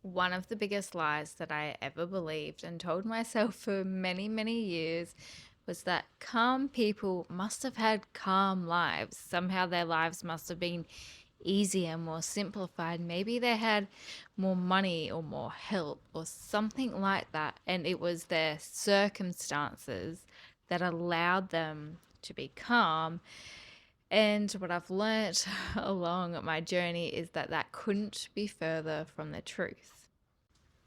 One of the biggest lies that I ever believed and told myself for many, many years was that calm people must have had calm lives. Somehow their lives must have been easier, more simplified. Maybe they had more money or more help or something like that. And it was their circumstances that allowed them to be calm. And what I've learnt along my journey is that that couldn't be further from the truth.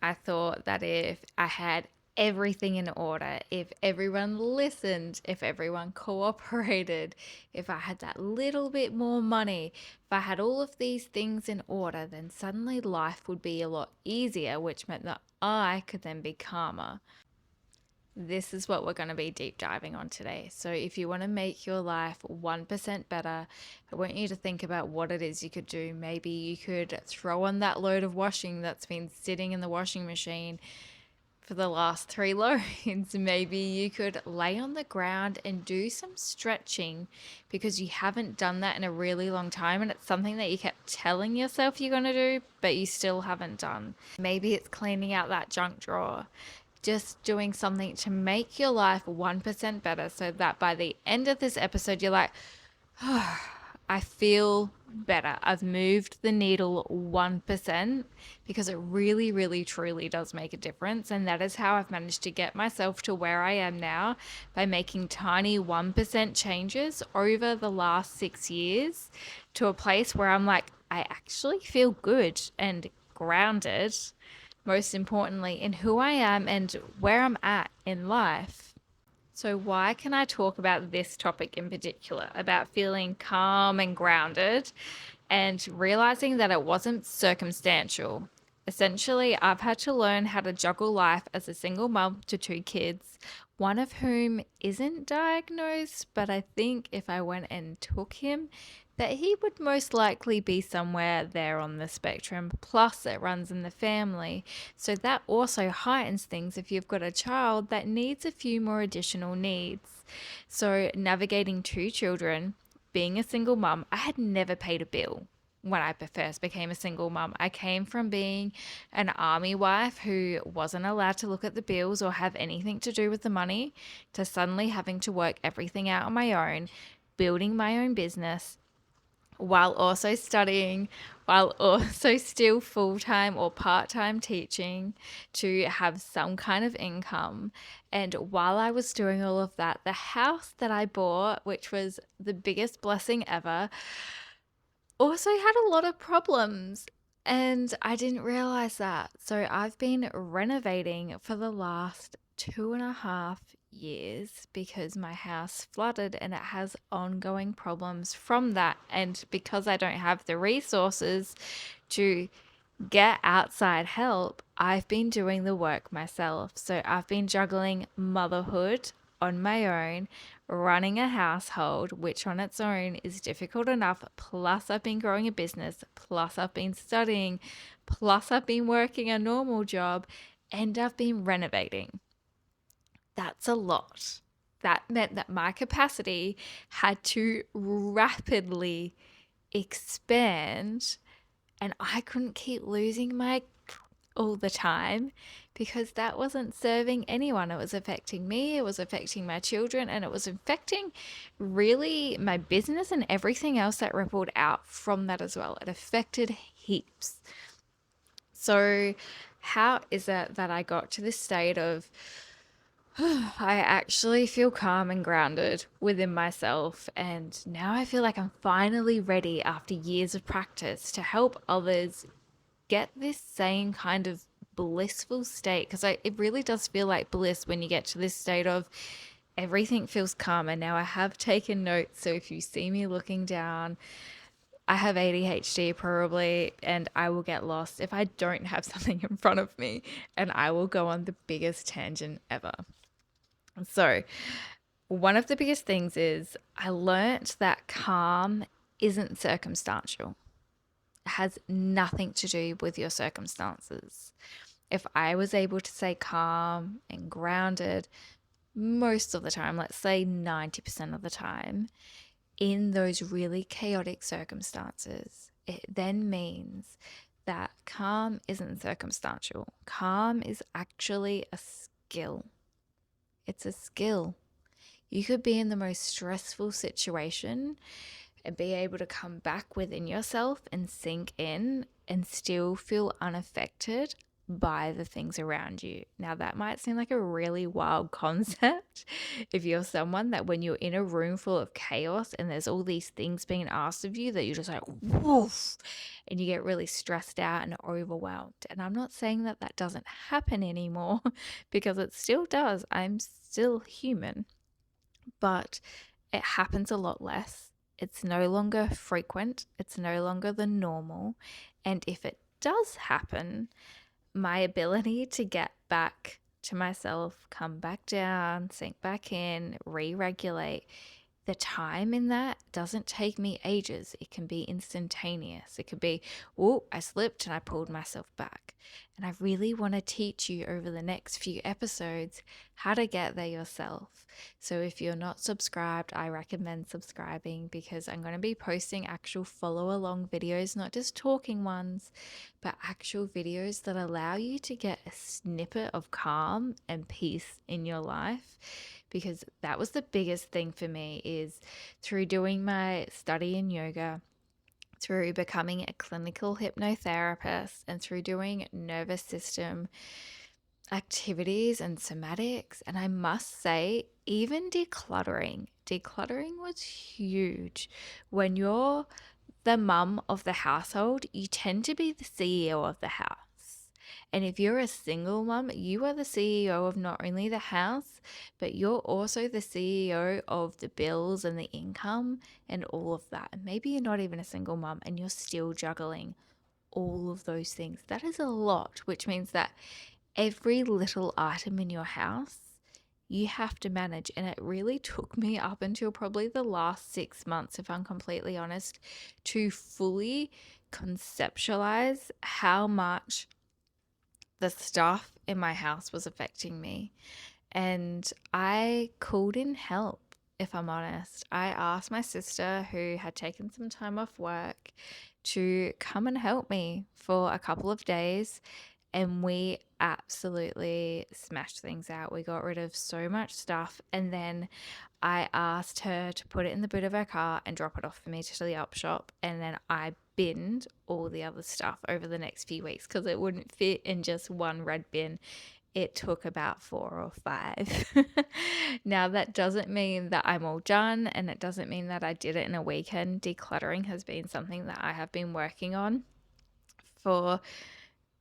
I thought that if I had everything in order, if everyone listened, if everyone cooperated, if I had that little bit more money, if I had all of these things in order, then suddenly life would be a lot easier, which meant that I could then be calmer. This is what we're going to be deep diving on today. So, if you want to make your life 1% better, I want you to think about what it is you could do. Maybe you could throw on that load of washing that's been sitting in the washing machine for the last 3 loads. Maybe you could lay on the ground and do some stretching because you haven't done that in a really long time and it's something that you kept telling yourself you're going to do, but you still haven't done. Maybe it's cleaning out that junk drawer. Just doing something to make your life 1% better so that by the end of this episode, you're like, oh, I feel better. I've moved the needle 1% because it really, really, truly does make a difference. And that is how I've managed to get myself to where I am now by making tiny 1% changes over the last 6 years to a place where I'm like, I actually feel good and grounded, most importantly, in who I am and where I'm at in life. So, why can I talk about this topic in particular, about feeling calm and grounded and realizing that it wasn't circumstantial? Essentially, I've had to learn how to juggle life as a single mum to 2 kids, one of whom isn't diagnosed, but I think if I went and took him, that he would most likely be somewhere there on the spectrum. Plus, it runs in the family. So that also heightens things if you've got a child that needs a few more additional needs. So, navigating 2 children, being a single mum, I had never paid a bill when I first became a single mum. I came from being an army wife who wasn't allowed to look at the bills or have anything to do with the money to suddenly having to work everything out on my own, building my own business, while also studying, while also still full time or part time teaching to have some kind of income. And while I was doing all of that, the house that I bought, which was the biggest blessing ever, also had a lot of problems. And I didn't realize that. So I've been renovating for the last 2.5 years because my house flooded and it has ongoing problems from that. And because I don't have the resources to get outside help, I've been doing the work myself. So I've been juggling motherhood on my own, running a household, which on its own is difficult enough. Plus, I've been growing a business. Plus, I've been studying. Plus, I've been working a normal job and I've been renovating. That's a lot. That meant that my capacity had to rapidly expand and I couldn't keep losing my all the time because that wasn't serving anyone. It was affecting me, it was affecting my children, and it was affecting really my business and everything else that rippled out from that as well. It affected heaps. So, how is it that I got to this state of I actually feel calm and grounded within myself. And now I feel like I'm finally ready after years of practice to help others get this same kind of blissful state. Because it really does feel like bliss when you get to this state of everything feels calm. And now I have taken notes. So if you see me looking down, I have ADHD probably, and I will get lost if I don't have something in front of me, and I will go on the biggest tangent ever. So, one of the biggest things is I learnt that calm isn't circumstantial. It has nothing to do with your circumstances. If I was able to stay calm and grounded most of the time, let's say 90% of the time, in those really chaotic circumstances, it then means that calm isn't circumstantial. Calm is actually a skill. It's a skill. You could be in the most stressful situation and be able to come back within yourself and sink in and still feel unaffected by the things around you. Now, that might seem like a really wild concept if you're someone that when you're in a room full of chaos and there's all these things being asked of you that you're just like, woof, and you get really stressed out and overwhelmed. And I'm not saying that that doesn't happen anymore because it still does. I'm still human, but it happens a lot less. It's no longer frequent. It's no longer the normal. And if it does happen, my ability to get back to myself, come back down, sink back in, re-regulate, the time in that doesn't take me ages. It can be instantaneous. It could be, oh, I slipped and I pulled myself back. And I really want to teach you over the next few episodes how to get there yourself. So if you're not subscribed, I recommend subscribing because I'm going to be posting actual follow along videos, not just talking ones, but actual videos that allow you to get a snippet of calm and peace in your life. Because that was the biggest thing for me is through doing my study in yoga, through becoming a clinical hypnotherapist, and through doing nervous system activities and somatics. And I must say, even decluttering was huge. When you're the mum of the household, you tend to be the CEO of the house. And if you're a single mum, you are the CEO of not only the house, but you're also the CEO of the bills and the income and all of that. And maybe you're not even a single mum and you're still juggling all of those things. That is a lot, which means that every little item in your house you have to manage. And it really took me up until probably the last 6 months, if I'm completely honest, to fully conceptualize how much the stuff in my house was affecting me. And I called in help, if I'm honest. I asked my sister, who had taken some time off work, to come and help me for a couple of days. And we absolutely smashed things out. We got rid of so much stuff. And then I asked her to put it in the boot of her car and drop it off for me to the op shop. And then I binned all the other stuff over the next few weeks because it wouldn't fit in just one red bin. It took about 4 or 5. Now, that doesn't mean that I'm all done, and it doesn't mean that I did it in a weekend. Decluttering has been something that I have been working on for,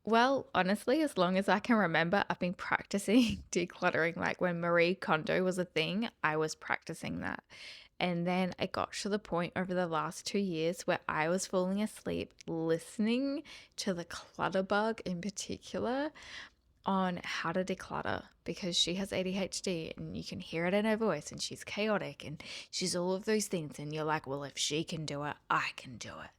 well, honestly, as long as I can remember. I've been practicing decluttering. Like when Marie Kondo was a thing, I was practicing that. And then it got to the point over the last 2 years where I was falling asleep listening to the clutter bug in particular on how to declutter, because she has ADHD and you can hear it in her voice and she's chaotic and she's all of those things. And you're like, well, if she can do it, I can do it.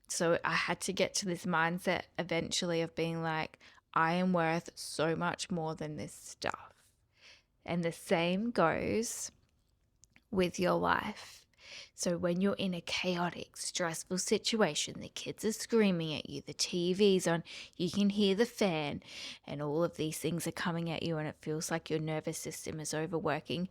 So I had to get to this mindset eventually of being like, I am worth so much more than this stuff. And the same goes with your life. So when you're in a chaotic, stressful situation, the kids are screaming at you, the TV's on, you can hear the fan, and all of these things are coming at you and it feels like your nervous system is overworking,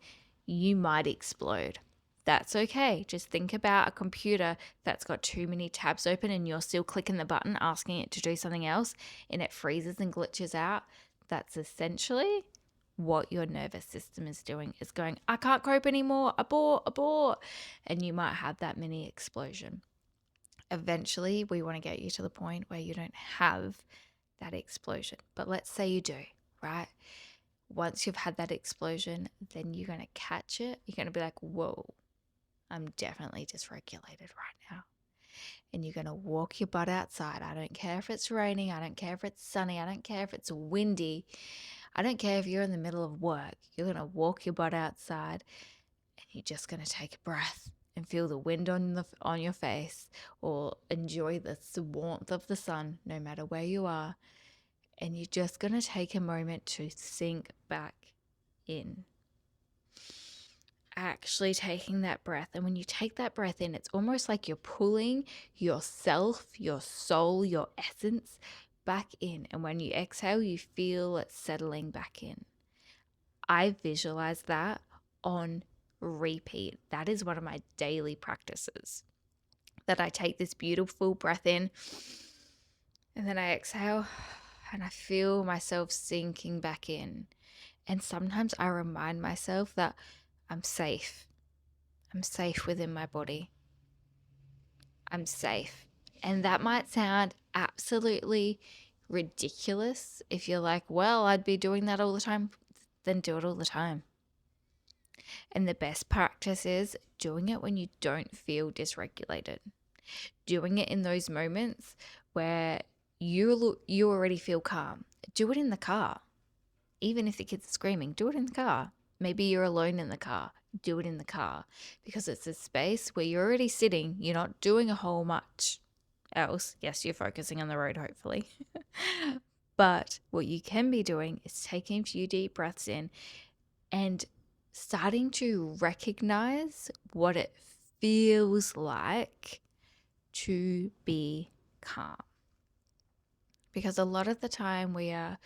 you might explode. That's okay. Just think about a computer that's got too many tabs open and you're still clicking the button asking it to do something else and it freezes and glitches out. That's essentially what your nervous system is doing, is going, I can't cope anymore, abort. And you might have that mini explosion. Eventually, we want to get you to the point where you don't have that explosion. But let's say you do, right? Once you've had that explosion, then you're going to catch it. You're going to be like, whoa, I'm definitely dysregulated right now. And you're going to walk your butt outside. I don't care if it's raining. I don't care if it's sunny. I don't care if it's windy. I don't care if you're in the middle of work. You're going to walk your butt outside and you're just going to take a breath and feel the wind on your face, or enjoy the warmth of the sun no matter where you are. And you're just going to take a moment to sink back in. actually taking that breath. And when you take that breath in, it's almost like you're pulling yourself, your soul, your essence back in. And when you exhale, you feel it settling back in. I visualize that on repeat. That is one of my daily practices. That I take this beautiful breath in and then I exhale and I feel myself sinking back in. And sometimes I remind myself that I'm safe. I'm safe within my body. I'm safe. And that might sound absolutely ridiculous if you're like, well, I'd be doing that all the time. Then do it all the time. And the best practice is doing it when you don't feel dysregulated. Doing it in those moments where you already feel calm. Do it in the car. Even if the kids are screaming, do it in the car. Maybe you're alone in the car. Do it in the car because it's a space where you're already sitting. You're not doing a whole much else. Yes, you're focusing on the road, hopefully. But what you can be doing is taking a few deep breaths in and starting to recognize what it feels like to be calm. Because a lot of the time we are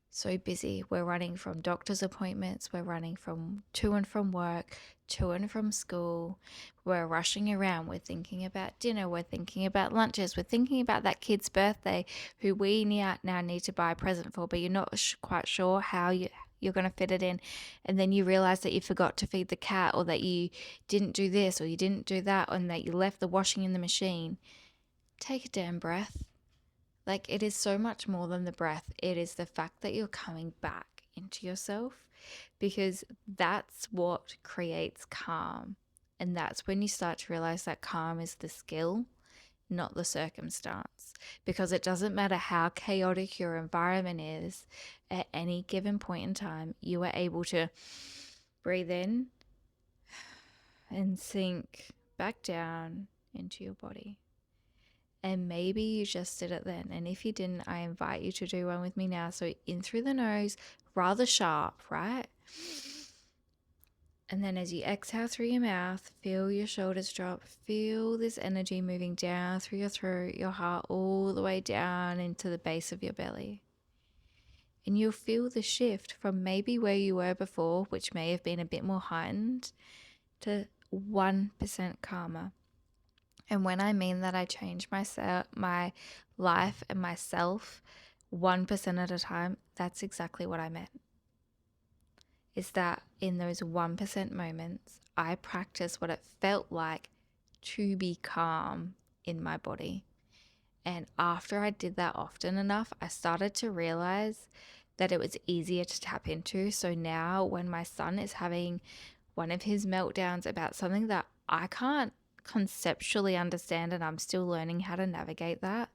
so busy. We're running from doctor's appointments. We're running from to and from work, to and from school. We're rushing around. We're thinking about dinner. We're thinking about lunches. We're thinking about that kid's birthday who we now need to buy a present for, but you're not quite sure how you're going to fit it in. And then you realize that you forgot to feed the cat, or that you didn't do this or you didn't do that, and that you left the washing in the machine. Take a damn breath. Like, it is so much more than the breath. It is the fact that you're coming back into yourself, because that's what creates calm. And that's when you start to realize that calm is the skill, not the circumstance. Because it doesn't matter how chaotic your environment is, at any given point in time, you are able to breathe in and sink back down into your body. And maybe you just did it then. And if you didn't, I invite you to do one with me now. So in through the nose, rather sharp, right? And then as you exhale through your mouth, feel your shoulders drop. Feel this energy moving down through your throat, your heart, all the way down into the base of your belly. And you'll feel the shift from maybe where you were before, which may have been a bit more heightened, to 1% calmer. And when I mean that I change my life and myself 1% at a time, that's exactly what I meant. Is that in those 1% moments, I practice what it felt like to be calm in my body. And after I did that often enough, I started to realize that it was easier to tap into. So now when my son is having one of his meltdowns about something that I can't conceptually understand, and I'm still learning how to navigate that,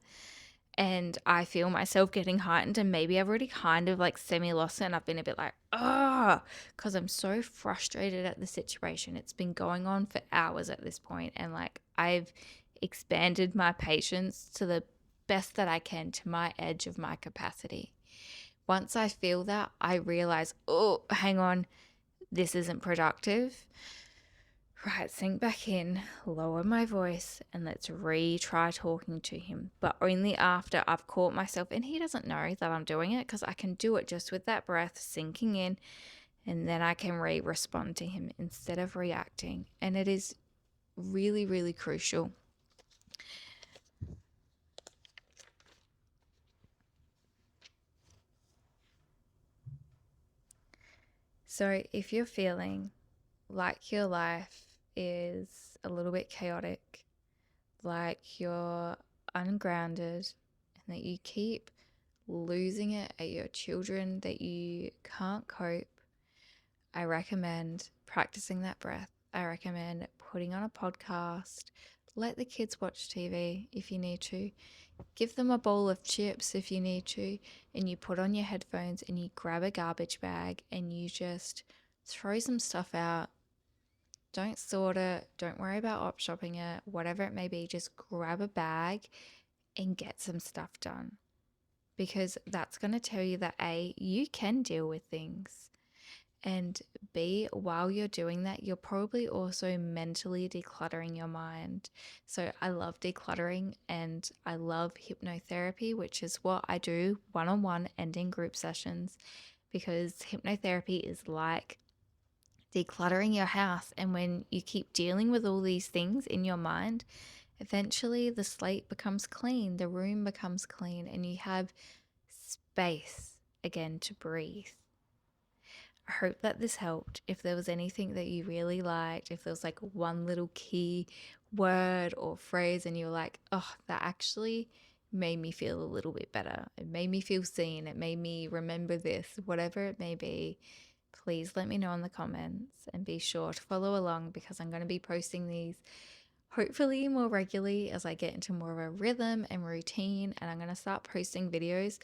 and I feel myself getting heightened, and maybe I've already kind of like semi-lost it, and I've been a bit like, because I'm so frustrated at the situation. It's been going on for hours at this point, and like I've expanded my patience to the best that I can, to my edge of my capacity. Once I feel that, I realize, oh, hang on, this isn't productive. Right, sink back in, lower my voice, and let's retry talking to him. But only after I've caught myself, and he doesn't know that I'm doing it, because I can do it just with that breath sinking in, and then I can respond to him instead of reacting. And it is really, really crucial. So if you're feeling like your life is a little bit chaotic, like you're ungrounded, and that you keep losing it at your children, that you can't cope, I recommend practicing that breath. I recommend putting on a podcast. Let the kids watch TV if you need to. Give them a bowl of chips if you need to. And you put on your headphones and you grab a garbage bag and you just throw some stuff out. Don't sort it. Don't worry about op shopping it. Whatever it may be, just grab a bag and get some stuff done. Because that's going to tell you that A, you can deal with things. And B, while you're doing that, you're probably also mentally decluttering your mind. So I love decluttering and I love hypnotherapy, which is what I do one on one and in group sessions, because hypnotherapy is like decluttering your house. And when you keep dealing with all these things in your mind, eventually the slate becomes clean, the room becomes clean, and you have space again to breathe. I hope that this helped. If there was anything that you really liked, if there was like one little key word or phrase and you're like, oh, that actually made me feel a little bit better. It made me feel seen. It made me remember this, whatever it may be, please let me know in the comments and be sure to follow along because I'm going to be posting these hopefully more regularly as I get into more of a rhythm and routine. And I'm going to start posting videos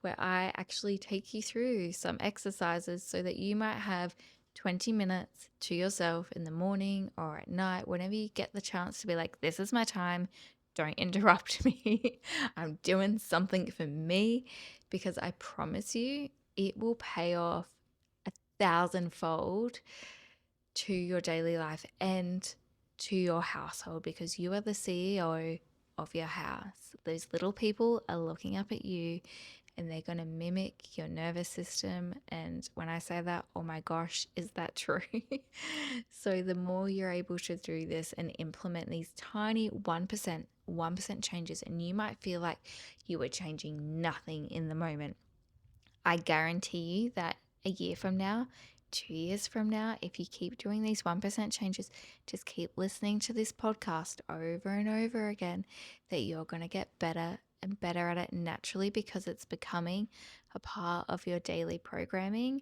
where I actually take you through some exercises so that you might have 20 minutes to yourself in the morning or at night, whenever you get the chance to be like, this is my time. Don't interrupt me. I'm doing something for me, because I promise you it will pay off 1,000-fold to your daily life and to your household, because you are the CEO of your house. Those little people are looking up at you and they're going to mimic your nervous system. And when I say that, oh my gosh, is that true? So the more you're able to do this and implement these tiny 1% changes, and you might feel like you are changing nothing in the moment, I guarantee you that a year from now, 2 years from now, if you keep doing these 1% changes, just keep listening to this podcast over and over again, that you're going to get better and better at it naturally, because it's becoming a part of your daily programming.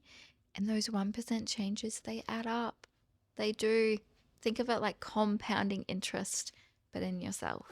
And those 1% changes, they add up. They do. Think of it like compounding interest, but in yourself.